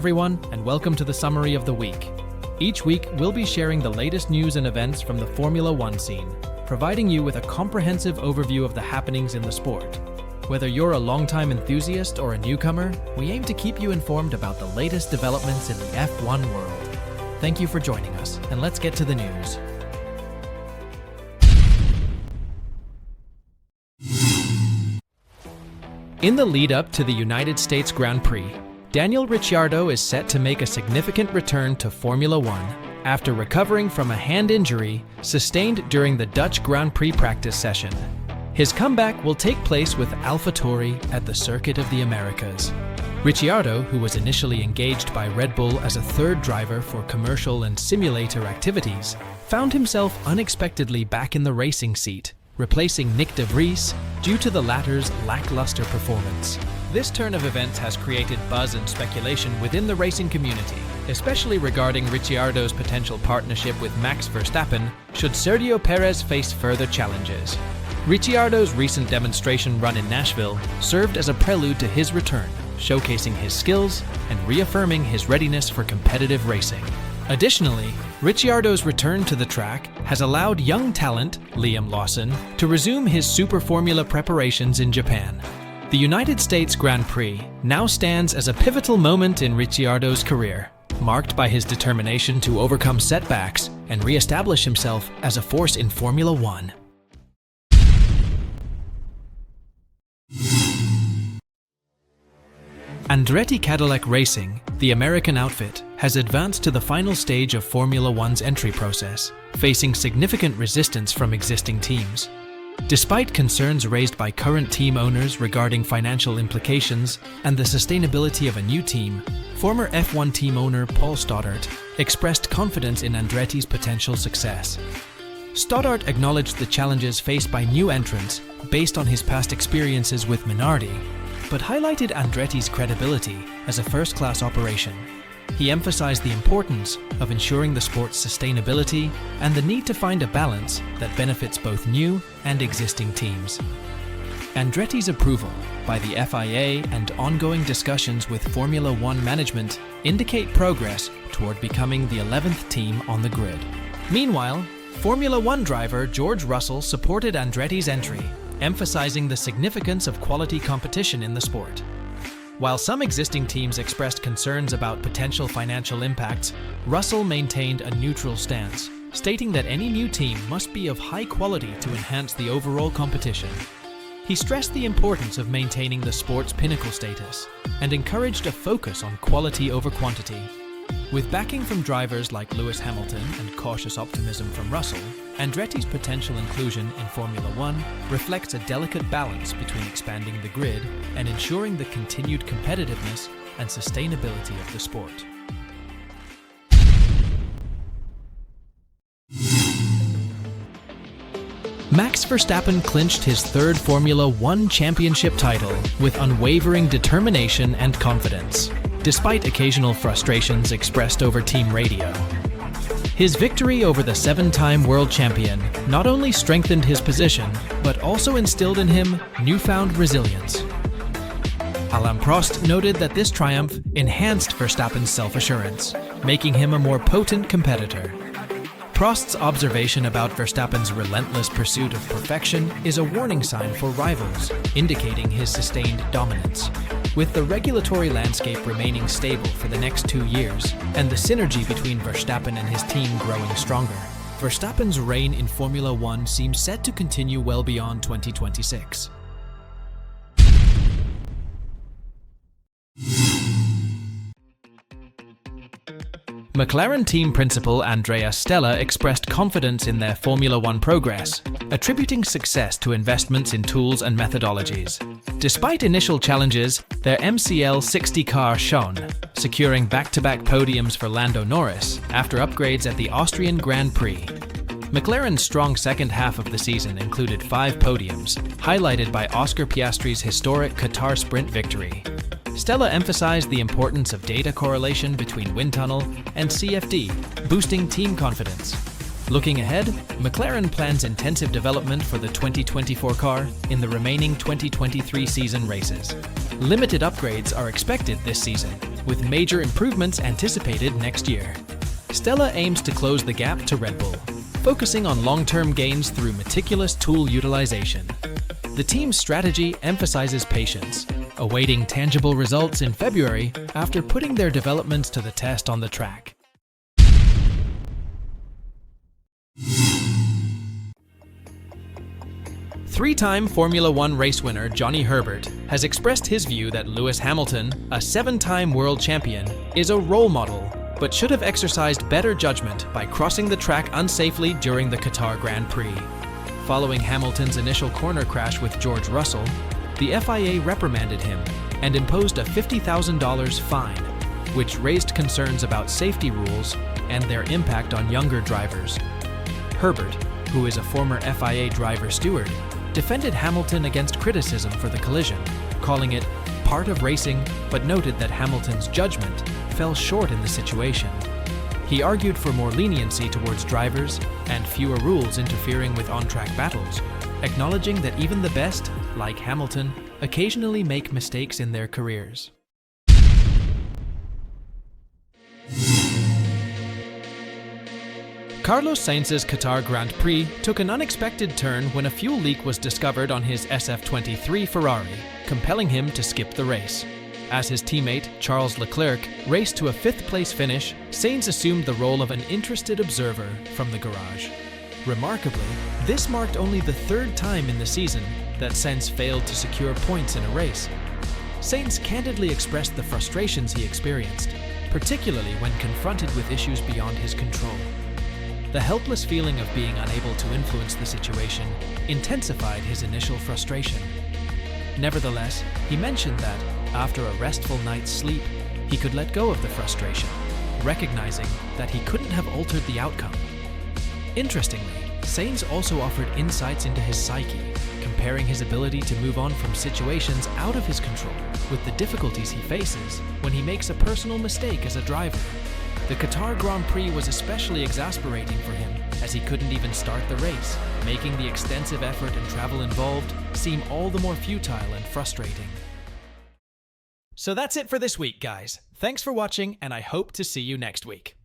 everyone, and welcome to the summary of the week. Each week, we'll be sharing the latest news and events from the Formula One scene, providing you with a comprehensive overview of the happenings in the sport. Whether you're a longtime enthusiast or a newcomer, we aim to keep you informed about the latest developments in the F1 world. Thank you for joining us, and let's get to the news. In the lead-up to the United States Grand Prix, Daniel Ricciardo is set to make a significant return to Formula One after recovering from a hand injury sustained during the Dutch Grand Prix practice session. His comeback will take place with AlphaTauri at the Circuit of the Americas. Ricciardo, who was initially engaged by Red Bull as a third driver for commercial and simulator activities, found himself unexpectedly back in the racing seat, replacing Nick de Vries due to the latter's lackluster performance. This turn of events has created buzz and speculation within the racing community, especially regarding Ricciardo's potential partnership with Max Verstappen should Sergio Perez face further challenges. Ricciardo's recent demonstration run in Nashville served as a prelude to his return, showcasing his skills and reaffirming his readiness for competitive racing. Additionally, Ricciardo's return to the track has allowed young talent, Liam Lawson, to resume his Super Formula preparations in Japan. The United States Grand Prix now stands as a pivotal moment in Ricciardo's career, marked by his determination to overcome setbacks and re-establish himself as a force in Formula One. Andretti Cadillac Racing, the American outfit, has advanced to the final stage of Formula One's entry process, facing significant resistance from existing teams. Despite concerns raised by current team owners regarding financial implications and the sustainability of a new team, former F1 team owner Paul Stoddart expressed confidence in Andretti's potential success. Stoddart acknowledged the challenges faced by new entrants based on his past experiences with Minardi, but highlighted Andretti's credibility as a first-class operation. He emphasized the importance of ensuring the sport's sustainability and the need to find a balance that benefits both new and existing teams. Andretti's approval by the FIA and ongoing discussions with Formula One management indicate progress toward becoming the 11th team on the grid. Meanwhile, Formula One driver George Russell supported Andretti's entry, emphasizing the significance of quality competition in the sport. While some existing teams expressed concerns about potential financial impacts, Russell maintained a neutral stance, stating that any new team must be of high quality to enhance the overall competition. He stressed the importance of maintaining the sport's pinnacle status and encouraged a focus on quality over quantity. With backing from drivers like Lewis Hamilton and cautious optimism from Russell, Andretti's potential inclusion in Formula One reflects a delicate balance between expanding the grid and ensuring the continued competitiveness and sustainability of the sport. Max Verstappen clinched his third Formula One championship title with unwavering determination and confidence, despite occasional frustrations expressed over team radio. His victory over the seven-time world champion not only strengthened his position, but also instilled in him newfound resilience. Alain Prost noted that this triumph enhanced Verstappen's self-assurance, making him a more potent competitor. Prost's observation about Verstappen's relentless pursuit of perfection is a warning sign for rivals, indicating his sustained dominance. With the regulatory landscape remaining stable for the next 2 years, and the synergy between Verstappen and his team growing stronger, Verstappen's reign in Formula One seems set to continue well beyond 2026. McLaren team principal Andrea Stella expressed confidence in their Formula One progress, attributing success to investments in tools and methodologies. Despite initial challenges, their MCL 60 car shone, securing back-to-back podiums for Lando Norris after upgrades at the Austrian Grand Prix. McLaren's strong second half of the season included 5 podiums, highlighted by Oscar Piastri's historic Qatar Sprint victory. Stella emphasized the importance of data correlation between wind tunnel and CFD, boosting team confidence. Looking ahead, McLaren plans intensive development for the 2024 car in the remaining 2023 season races. Limited upgrades are expected this season, with major improvements anticipated next year. Stella aims to close the gap to Red Bull, focusing on long-term gains through meticulous tool utilization. The team's strategy emphasizes patience, awaiting tangible results in February after putting their developments to the test on the track. Three-time Formula One race winner Johnny Herbert has expressed his view that Lewis Hamilton, a seven-time world champion, is a role model, but should have exercised better judgment by crossing the track unsafely during the Qatar Grand Prix. Following Hamilton's initial corner crash with George Russell, the FIA reprimanded him and imposed a $50,000 fine, which raised concerns about safety rules and their impact on younger drivers. Herbert, who is a former FIA driver steward, defended Hamilton against criticism for the collision, calling it part of racing, but noted that Hamilton's judgment fell short in the situation. He argued for more leniency towards drivers and fewer rules interfering with on-track battles, acknowledging that even the best, like Hamilton, occasionally make mistakes in their careers. Carlos Sainz's Qatar Grand Prix took an unexpected turn when a fuel leak was discovered on his SF23 Ferrari, compelling him to skip the race. As his teammate, Charles Leclerc, raced to a fifth-place finish, Sainz assumed the role of an interested observer from the garage. Remarkably, this marked only the third time in the season that Sainz failed to secure points in a race. Sainz candidly expressed the frustrations he experienced, particularly when confronted with issues beyond his control. The helpless feeling of being unable to influence the situation intensified his initial frustration. Nevertheless, he mentioned that, after a restful night's sleep, he could let go of the frustration, recognizing that he couldn't have altered the outcome. Interestingly, Sainz also offered insights into his psyche, comparing his ability to move on from situations out of his control with the difficulties he faces when he makes a personal mistake as a driver. The Qatar Grand Prix was especially exasperating for him, as he couldn't even start the race, making the extensive effort and travel involved seem all the more futile and frustrating. So that's it for this week, guys. Thanks for watching, and I hope to see you next week.